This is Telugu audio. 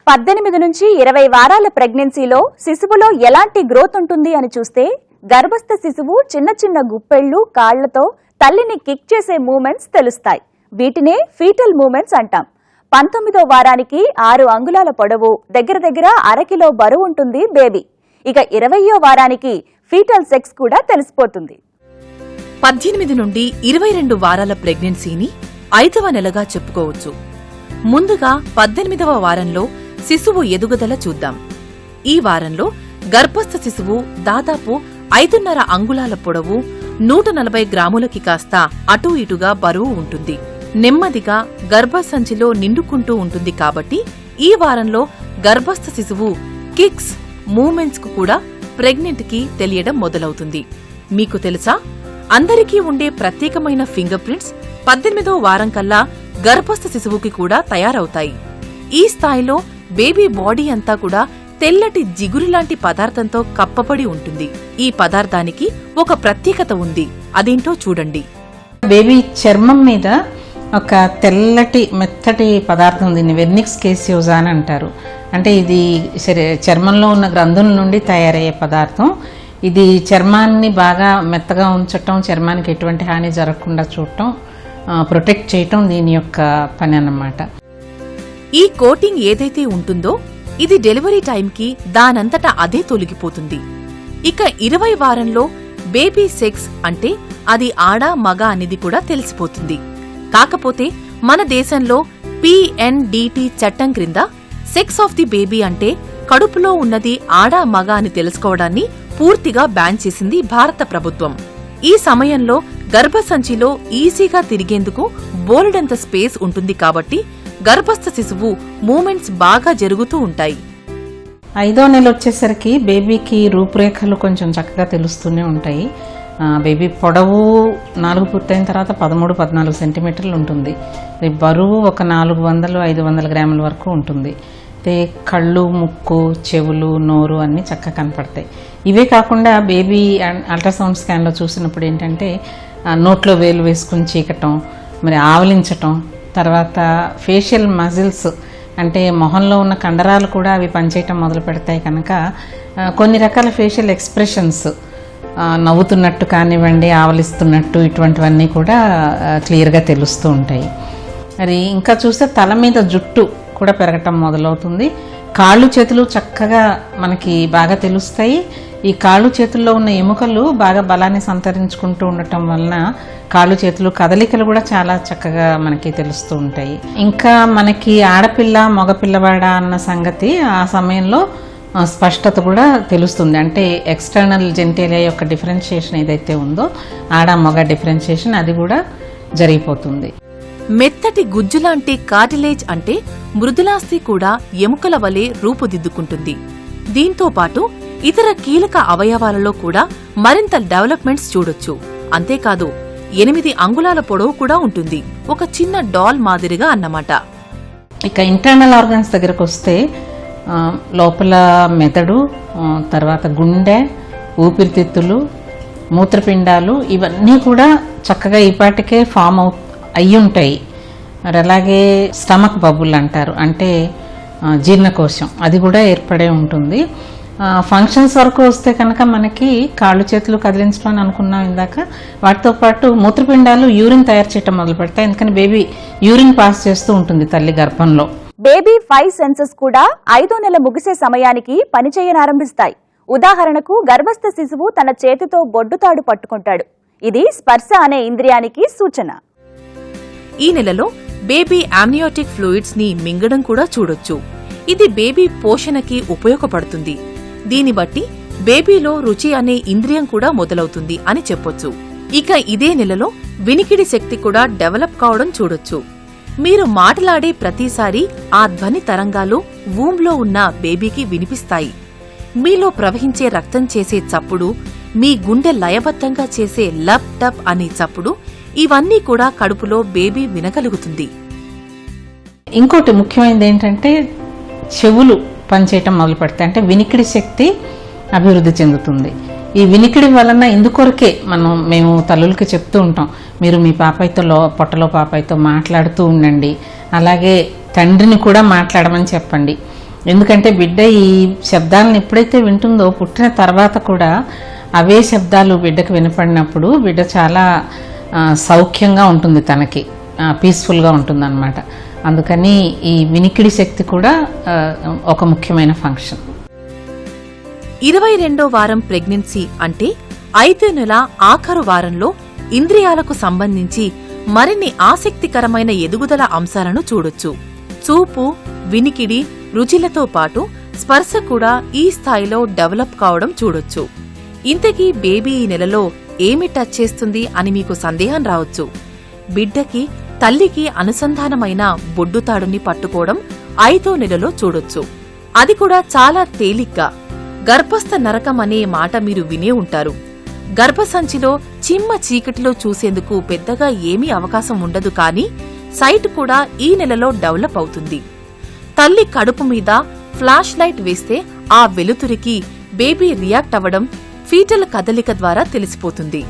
18 నుంచి 20 వారాల ప్రెగ్నెన్సీలో శిశువులో ఎలాంటి గ్రోత్ ఉంటుంది అని చూస్తే గర్భస్థ శిశువు చిన్న చిన్న గుప్పెళ్లు కాళ్లతో తల్లిని కిక్ చేసే మూవ్మెంట్స్ తెలుస్తాయి. వీటినే ఫీటల్ మూవ్మెంట్స్ అంటాం. 19వ వారానికి 6 అంగుళాల పొడవు, దగ్గర అరకిలో బరువు ఉంటుంది బేబీ. ఇక 20వ వారానికి ఫీటల్ సెక్స్ కూడా తెలిసిపోతుంది. 18 నుండి 22 వారాల ప్రెగ్నెన్సీని 5వ నెలగా చెప్పుకోవచ్చు. ముందుగా 18వ వారంలో శిశువు ఎదుగుదల చూద్దాం. ఈ వారంలో గర్భస్థ శిశువు దాదాపు 5.5 అంగుళాల పొడవు, 140 గ్రాములకి కాస్త అటూ ఇటుగా బరువు ఉంటుంది. నెమ్మదిగా గర్భసంచిలో నిండుకుంటూ ఉంటుంది. కాబట్టి ఈ వారంలో గర్భస్థ శిశువు కిక్స్, మూవ్మెంట్స్ కు కూడా ప్రెగ్నెంట్ కి తెలియడం మొదలవుతుంది. మీకు తెలుసా, అందరికీ ఉండే ప్రత్యేకమైన ఫింగర్ ప్రింట్స్ 18వ వారం కల్లా గర్భస్థ శిశువుకి కూడా తయారవుతాయి. ఈ స్థాయిలో బేబీ బాడీ అంతా కూడా తెల్లటి జిగురులాంటి పదార్థంతో కప్పబడి ఉంటుంది. ఈ పదార్థానికి ఒక ప్రత్యేకత ఉంది. అదేంటో చూడండి. బేబీ చర్మం మీద ఒక తెల్లటి మెత్తటి పదార్థం, దీన్ని వెర్నిక్స్ కేసియోజా అని అంటారు. అంటే ఇది చర్మంలో ఉన్న గ్రంథుల నుండి తయారయ్యే పదార్థం. ఇది చర్మాన్ని బాగా మెత్తగా ఉంచటం, చర్మానికి ఎటువంటి హాని జరగకుండా చూడటం, ప్రొటెక్ట్ చేయటం దీని యొక్క పని అన్నమాట. ఈ కోటింగ్ ఏదైతే ఉంటుందో ఇది డెలివరీ టైంకి దానంతటా అదే తొలగిపోతుంది. ఇక 20 వారంలో బేబీ సెక్స్ అంటే అది ఆడ మగ అనేది కూడా తెలిసిపోతుంది. కాకపోతే మన దేశంలో PNDT చట్టం క్రింద సెక్స్ ఆఫ్ ది బేబీ అంటే కడుపులో ఉన్నది ఆడ మగ అని తెలుసుకోవడాన్ని పూర్తిగా బ్యాన్ చేసింది భారత ప్రభుత్వం. ఈ సమయంలో గర్భసంచిలో ఈజీగా తిరిగేందుకు బోలెడంత స్పేస్ ఉంటుంది. కాబట్టి గర్భస్థ శిశువు మూమెంట్స్ బాగా జరుగుతూ ఉంటాయి. 5వ నెల వచ్చేసరికి బేబీకి రూపురేఖలు కొంచెం చక్కగా తెలుస్తూనే ఉంటాయి. బేబీ పొడవు 4 పూర్తయిన తర్వాత 13-14 సెంటీమీటర్లు ఉంటుంది. బరువు ఒక 400-500 గ్రాముల వరకు ఉంటుంది. అయితే కళ్ళు, ముక్కు, చెవులు, నోరు అన్నీ చక్కగా కనపడతాయి. ఇవే కాకుండా బేబీ అల్ట్రాసౌండ్ స్కాన్లో చూసినప్పుడు ఏంటంటే నోట్లో వేలు వేసుకుని చీకటం, మరి ఆవలించటం, తర్వాత ఫేషియల్ మజిల్స్ అంటే మొహంలో ఉన్న కండరాలు కూడా అవి పనిచేయటం మొదలు పెడతాయి. కనుక కొన్ని రకాల ఫేషియల్ ఎక్స్ప్రెషన్స్, నవ్వుతున్నట్టు కానివ్వండి, ఆవలిస్తున్నట్టు, ఇటువంటివన్నీ కూడా క్లియర్గా తెలుస్తూ ఉంటాయి. మరి ఇంకా చూస్తే తల మీద జుట్టు కూడా పెరగటం మొదలవుతుంది. కాళ్ళు చేతులు చక్కగా మనకి బాగా తెలుస్తాయి. ఈ కాళ్ళు చేతుల్లో ఉన్న ఎముకలు బాగా బలాన్ని సంతరించుకుంటూ ఉండటం వలన కాళ్ళు చేతులు కదలికలు కూడా చాలా చక్కగా మనకి తెలుస్తూ ఉంటాయి. ఇంకా మనకి ఆడపిల్ల మగపిల్లవాడ అన్న సంగతి ఆ సమయంలో స్పష్టత కూడా తెలుస్తుంది. అంటే ఎక్స్టర్నల్ జెనిటేలియా యొక్క డిఫరెన్షియేషన్ ఏదైతే ఉందో, ఆడ మగ డిఫరెన్షియేషన్ అది కూడా జరిగిపోతుంది. మెత్తటి గుజ్జులాంటి కార్టిలేజ్ అంటే మృదులాస్థి కూడా ఎముకల వలె రూపుదిద్దుకుంటుంది. దీంతో పాటు ఇతర కీలక అవయవాలలో కూడా మరింత డెవలప్మెంట్స్ చూడొచ్చు. అంతేకాదు 8 అంగుళాల పొడవు కూడా ఉంటుంది. ఒక చిన్న డాల్ మాదిరిగా అన్నమాట. ఇక ఇంటర్నల్ ఆర్గన్స్ దగ్గరకు వస్తే లోపల మెదడు, తర్వాత గుండె, ఊపిరితిత్తులు, మూత్రపిండాలు ఇవన్నీ కూడా చక్కగా ఈపాటికే ఫామ్ అయ్యి ఉంటాయి. మరి అలాగే స్టమక్ బబుల్ అంటారు, అంటే జీర్ణకోశం, అది కూడా ఏర్పడే ఉంటుంది. ఫంక్షన్స్ వరకు వస్తే కనుక మనకి కాళ్ళు చేతులు కదిలించడం అని అనుకున్నాం ఇందాక, వాటితో పాటు మూత్రపిండాలు యూరిన్ తయారు చేయటం మొదలు పెడతాయి. ఎందుకని బేబీ యూరిన్ పాస్ చేస్తూ ఉంటుంది తల్లి గర్భంలో. బేబీ 5 సెన్సెస్ కూడా 5వ నెల ముగిసే సమయానికి పనిచేయనారంభిస్తాయి. ఉదాహరణకు గర్భస్థ శిశువు తన చేతితో బొడ్డుతాడు పట్టుకుంటాడు. ఇది స్పర్శ అనే ఇంద్రియానికి సూచన. ఈ నెలలో బేబీ ఆమ్నియోటిక్ ఫ్లూయిడ్స్ ని మింగడం కూడా చూడొచ్చు. ఇది బేబీ పోషణకి ఉపయోగపడుతుంది. దీని బట్టి బేబీలో రుచి అనే ఇంద్రియం కూడా మొదలవుతుంది అని చెప్పొచ్చు. ఇక ఇదే నెలలో వినికిడి శక్తి కూడా డెవలప్ కావడం చూడొచ్చు. మీరు మాట్లాడే ప్రతిసారి ఆ ధ్వని తరంగాలు వూంలో ఉన్న బేబీకి వినిపిస్తాయి. మీలో ప్రవహించే రక్తం చేసే చప్పుడు, మీ గుండె లయబద్ధంగా చేసే లప్ టప్ అనే చప్పుడు, ఇవన్నీ కూడా కడుపులో బేబీ వినగలుగుతుంది. ఇంకోటి ముఖ్యమైనది ఏంటంటే చెవులు పనిచేయటం మొదలు పెడతాయి. అంటే వినికిడి శక్తి అభివృద్ధి చెందుతుంది. ఈ వినికిడి వలన ఇందుకొరకే మేము తల్లులకి చెప్తూ ఉంటాం, మీరు మీ పాపయ్యతో పొట్టలో పాపయ్యతో మాట్లాడుతూ ఉండండి, అలాగే తండ్రిని కూడా మాట్లాడమని చెప్పండి. ఎందుకంటే బిడ్డ ఈ శబ్దాలను ఎప్పుడైతే వింటుందో పుట్టిన తర్వాత కూడా అవే శబ్దాలు బిడ్డకు వినపడినప్పుడు బిడ్డ చాలా సౌఖ్యంగా ఉంటుంది, తనకి పీస్ఫుల్గా ఉంటుందన్నమాట. అందుకని ఈ వినికిడి శక్తి కూడా ఒక ముఖ్యమైన ఫంక్షన్. 22వ వారం ప్రెగ్నెన్సీ అంటే 5వ నెల ఆఖరు వారంలో ఇంద్రియాలకు సంబంధించి మరిన్ని ఆసక్తికరమైన ఎదుగుదల అంశాలను చూడొచ్చు. చూపు, వినికిడి, రుచులతో పాటు స్పర్శ కూడా ఈ స్థాయిలో డెవలప్ కావడం చూడొచ్చు. ఇంతకీ బేబీ ఈ నెలలో ఏమి టచ్ చేస్తుంది అని మీకు సందేహం రావచ్చు. బిడ్డకి తల్లికి అనుసంధానమైన బొడ్డుతాడుని పట్టుకోవడం 5వ నెలలో చూడొచ్చు. అది కూడా చాలా తేలిగ్గా. గర్భస్థ నరకం అనే మాట మీరు వినే ఉంటారు. గర్భసంచిలో చిమ్మ చీకటిలో చూసేందుకు పెద్దగా ఏమీ అవకాశం ఉండదు, కానీ సైట్ కూడా ఈ నెలలో డెవలప్ అవుతుంది. తల్లి కడుపు మీద ఫ్లాష్ లైట్ వేస్తే ఆ వెలుతురికి బేబీ రియాక్ట్ అవ్వడం ఫీటల్ కదలిక ద్వారా తెలిసిపోతుంది.